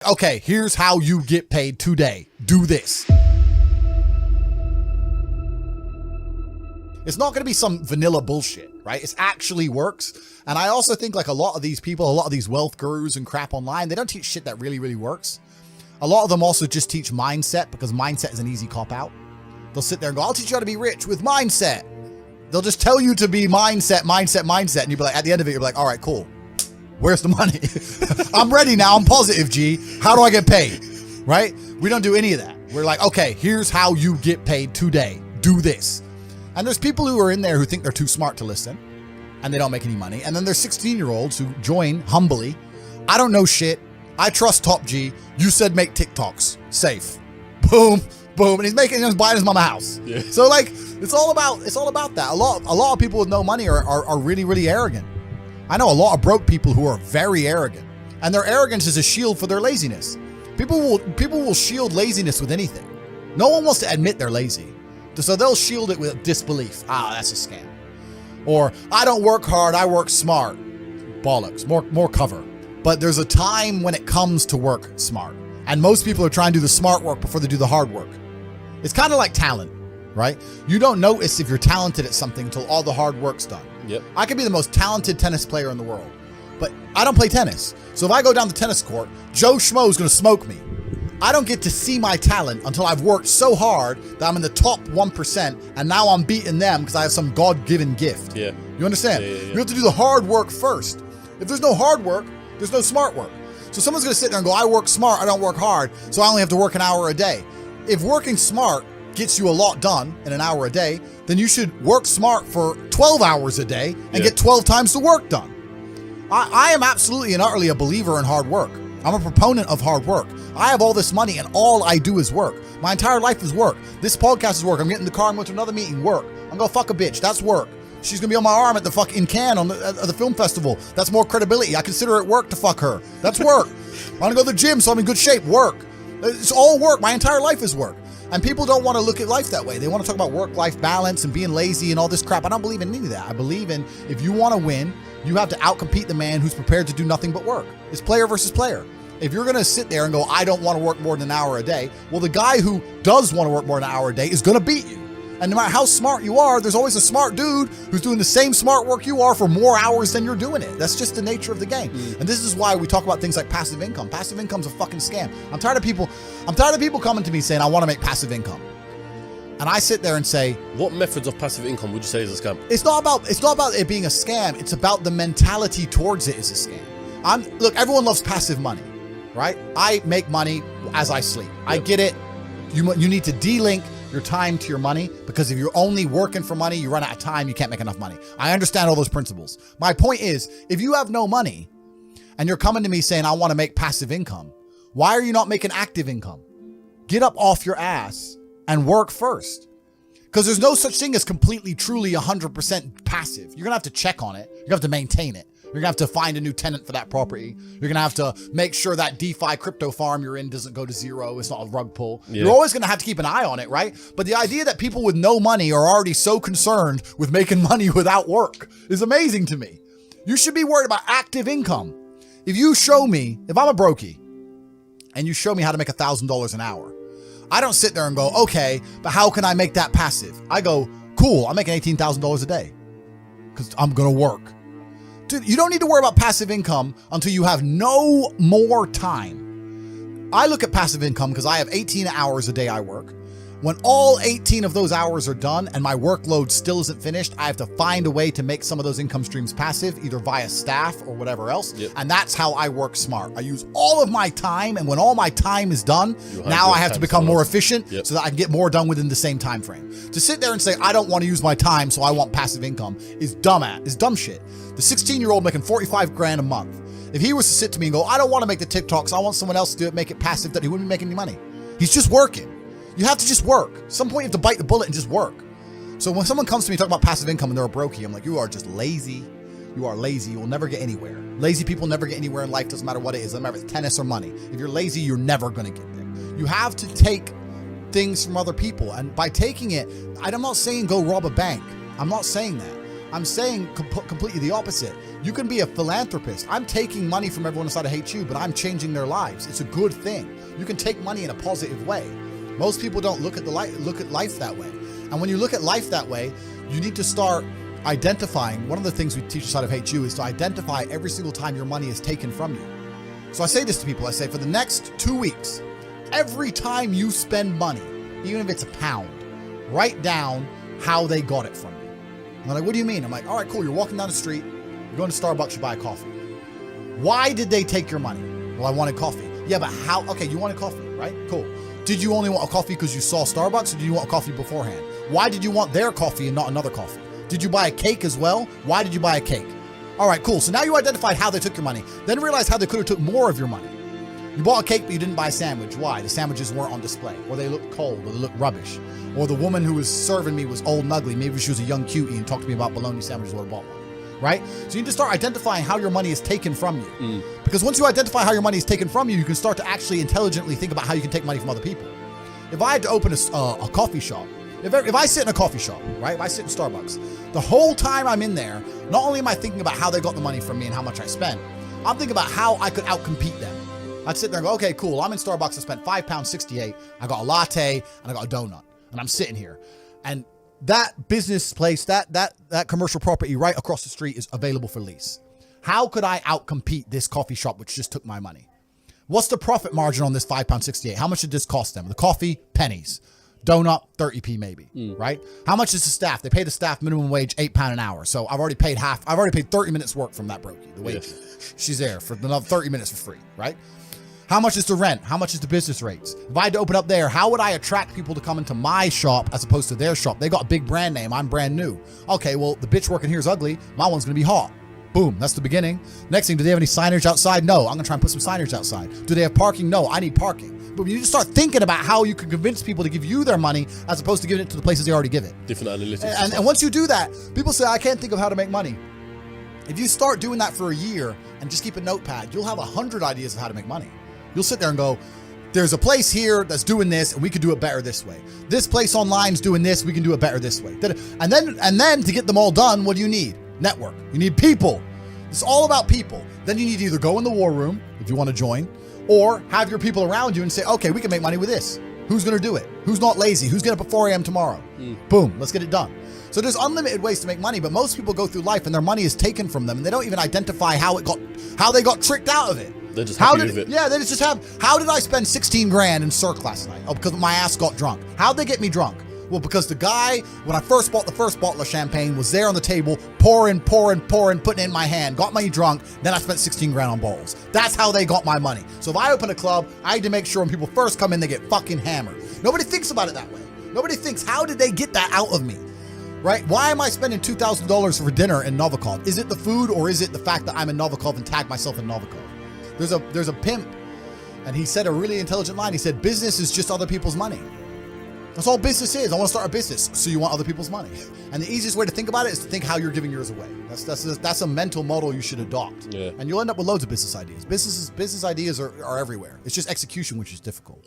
okay, here's how you get paid today. Do this. It's not going to be some vanilla bullshit, right? It actually works. And I also think like a lot of these people, a lot of these wealth gurus and crap online, they don't teach shit that really, really works. A lot of them also just teach mindset because mindset is an easy cop out. They'll sit there and go, I'll teach you how to be rich with mindset. They'll just tell you to be mindset. And you'll be like, at the end of it, you're like, all right, cool. Where's the money? I'm ready now. I'm positive, G. How do I get paid? Right? We don't do any of that. We're like, okay, here's how you get paid today. Do this. And there's people who are in there who think they're too smart to listen and they don't make any money. And then there's 16-year-olds who join humbly. I don't know shit. I trust Top G. You said make TikToks. Safe. Boom, boom. And he's buying his mama a house. Yeah. So like, it's all about that. A lot of people with no money are really, really arrogant. I know a lot of broke people who are very arrogant, and their arrogance is a shield for their laziness. People will shield laziness with anything. No one wants to admit they're lazy. So they'll shield it with disbelief. That's a scam. Or I don't work hard, I work smart. Bollocks, more cover. But there's a time when it comes to work smart. And most people are trying to do the smart work before they do the hard work. It's kind of like talent, right? You don't notice if you're talented at something until all the hard work's done. Yep. I could be the most talented tennis player in the world, but I don't play tennis. So if I go down the tennis court, Joe Schmo is going to smoke me. I don't get to see my talent until I've worked so hard that I'm in the top 1%, and now I'm beating them because I have some God-given gift. Yeah. You understand? Yeah. You have to do the hard work first. If there's no hard work, there's no smart work. So someone's going to sit there and go, I work smart, I don't work hard, so I only have to work an hour a day. If working smart gets you a lot done in an hour a day, then you should work smart for 12 hours a day and get 12 times the work done. I am absolutely and utterly a believer in hard work. I'm a proponent of hard work. I have all this money and all I do is work. My entire life is work. This podcast is work. I'm getting in the car and going to another meeting, work. I'm going to fuck a bitch. That's work. She's going to be on my arm at the fucking Cannes on the film festival. That's more credibility. I consider it work to fuck her. That's work. I'm going to go to the gym so I'm in good shape. Work. It's all work. My entire life is work. And people don't want to look at life that way. They want to talk about work-life balance and being lazy and all this crap. I don't believe in any of that. I believe in if you want to win, you have to outcompete the man who's prepared to do nothing but work. It's player versus player. If you're going to sit there and go, I don't want to work more than an hour a day, well, the guy who does want to work more than an hour a day is going to beat you. And no matter how smart you are, there's always a smart dude who's doing the same smart work you are for more hours than you're doing it. That's just the nature of the game. And this is why we talk about things like passive income. Passive income's a fucking scam. I'm tired of people coming to me saying, I want to make passive income. And I sit there and say, what methods of passive income would you say is a scam? It's not about it being a scam. It's about the mentality towards it is a scam. Look, everyone loves passive money, right? I make money as I sleep. Yep. I get it. You need to de-link your time to your money, because if you're only working for money, you run out of time, you can't make enough money. I understand all those principles. My point is, if you have no money and you're coming to me saying, I want to make passive income, why are you not making active income? Get up off your ass and work first. Because there's no such thing as completely, truly 100% passive. You're going to have to check on it. You're going to have to maintain it. You're going to have to find a new tenant for that property. You're going to have to make sure that DeFi crypto farm you're in doesn't go to zero. It's not a rug pull. Yeah. You're always going to have to keep an eye on it, right? But the idea that people with no money are already so concerned with making money without work is amazing to me. You should be worried about active income. If you show me, if I'm a brokey and you show me how to make $1,000 an hour, I don't sit there and go, okay, but how can I make that passive? I go, cool, I'm making $18,000 a day because I'm going to work. Dude, you don't need to worry about passive income until you have no more time. I look at passive income because I have 18 hours a day I work. When all 18 of those hours are done and my workload still isn't finished, I have to find a way to make some of those income streams passive, either via staff or whatever else. Yep. And that's how I work smart. I use all of my time, and when all my time is done, now I have to become more efficient so that I can get more done within the same time frame. To sit there and say, I don't want to use my time, so I want passive income is dumb shit. The 16-year-old making 45 grand a month, if he was to sit to me and go, I don't want to make the TikToks, I want someone else to do it, make it passive, that he wouldn't be making any money. He's just working. You have to just work. At some point you have to bite the bullet and just work. So when someone comes to me talking about passive income and they're a brokey, I'm like, you are just lazy. You are lazy. You will never get anywhere. Lazy people never get anywhere in life. Doesn't matter what it is. Doesn't matter if it's tennis or money. If you're lazy, you're never going to get there. You have to take things from other people. And by taking it, I'm not saying go rob a bank. I'm not saying that. I'm saying completely the opposite. You can be a philanthropist. I'm taking money from everyone inside of Hate You, but I'm changing their lives. It's a good thing. You can take money in a positive way. Most people don't look at life that way. And when you look at life that way, you need to start identifying. One of the things we teach inside of Hate You is to identify every single time your money is taken from you. So I say this to people. I say, for the next 2 weeks, every time you spend money, even if it's £1, write down how they got it from you. And they're like, what do you mean? I'm like, all right, cool. You're walking down the street. You're going to Starbucks. You buy a coffee. Why did they take your money? Well, I wanted coffee. Yeah, but how? Okay, you wanted coffee, right? Cool. Did you only want a coffee because you saw Starbucks, or did you want a coffee beforehand? Why did you want their coffee and not another coffee? Did you buy a cake as well? Why did you buy a cake? All right, cool. So now you identified how they took your money. Then realize how they could have took more of your money. You bought a cake, but you didn't buy a sandwich. Why? The sandwiches weren't on display, or they looked cold, or they looked rubbish. Or the woman who was serving me was old and ugly. Maybe she was a young cutie and talked to me about bologna sandwiches or bought one. Right? So you need to start identifying how your money is taken from you. Because once you identify how your money is taken from you, you can start to actually intelligently think about how you can take money from other people. If I had to open a coffee shop, if I sit in a coffee shop, right? If I sit in Starbucks, the whole time I'm in there, not only am I thinking about how they got the money from me and how much I spent, I'm thinking about how I could outcompete them. I'd sit there and go, okay, cool. I'm in Starbucks. I spent £5.68. I got a latte and I got a donut, and I'm sitting here, and that business place, that commercial property right across the street is available for lease. How could I outcompete this coffee shop which just took my money? What's the profit margin on this £5.68? How much did this cost them? The coffee, pennies. Donut, 30p maybe, right? How much is the staff? They pay the staff minimum wage £8 an hour. So I've already paid 30 minutes work from that brokey, the wage. Yes. She's there for another 30 minutes for free, right? How much is the rent? How much is the business rates? If I had to open up there, how would I attract people to come into my shop as opposed to their shop? They got a big brand name. I'm brand new. Okay, well, the bitch working here is ugly. My one's going to be hot. Boom, that's the beginning. Next thing, do they have any signage outside? No, I'm going to try and put some signage outside. Do they have parking? No, I need parking. But you need to start thinking about how you can convince people to give you their money as opposed to giving it to the places they already give it. Different analytics. And once you do that, people say, I can't think of how to make money. If you start doing that for a year and just keep a notepad, you'll have 100 ideas of how to make money. You'll sit there and go, there's a place here that's doing this, and we could do it better this way. This place online is doing this, we can do it better this way. And then to get them all done, what do you need? Network. You need people. It's all about people. Then you need to either go in the war room if you want to join, or have your people around you and say, okay, we can make money with this. Who's going to do it? Who's not lazy? Who's getting up at 4 a.m. tomorrow? Boom, let's get it done. So there's unlimited ways to make money, but most people go through life and their money is taken from them, and they don't even identify how they got tricked out of it. They're just happy with it. Yeah, they just have, how did I spend 16 grand in Cirque last night? Oh, because my ass got drunk. How'd they get me drunk? Well, because the guy, when I first bought the first bottle of champagne, was there on the table, pouring, putting it in my hand, got me drunk, then I spent 16 grand on bottles. That's how they got my money. So if I open a club, I need to make sure when people first come in, they get fucking hammered. Nobody thinks about it that way. Nobody thinks, how did they get that out of me? Right? Why am I spending $2,000 for dinner in Novikov? Is it the food, or is it the fact that I'm in Novikov and tag myself in Novikov? There's a pimp, and he said a really intelligent line. He said, business is just other people's money. That's all business is. I want to start a business, so you want other people's money. And the easiest way to think about it is to think how you're giving yours away. That's a mental model you should adopt. Yeah. And you'll end up with loads of business ideas. Business ideas are everywhere. It's just execution which is difficult.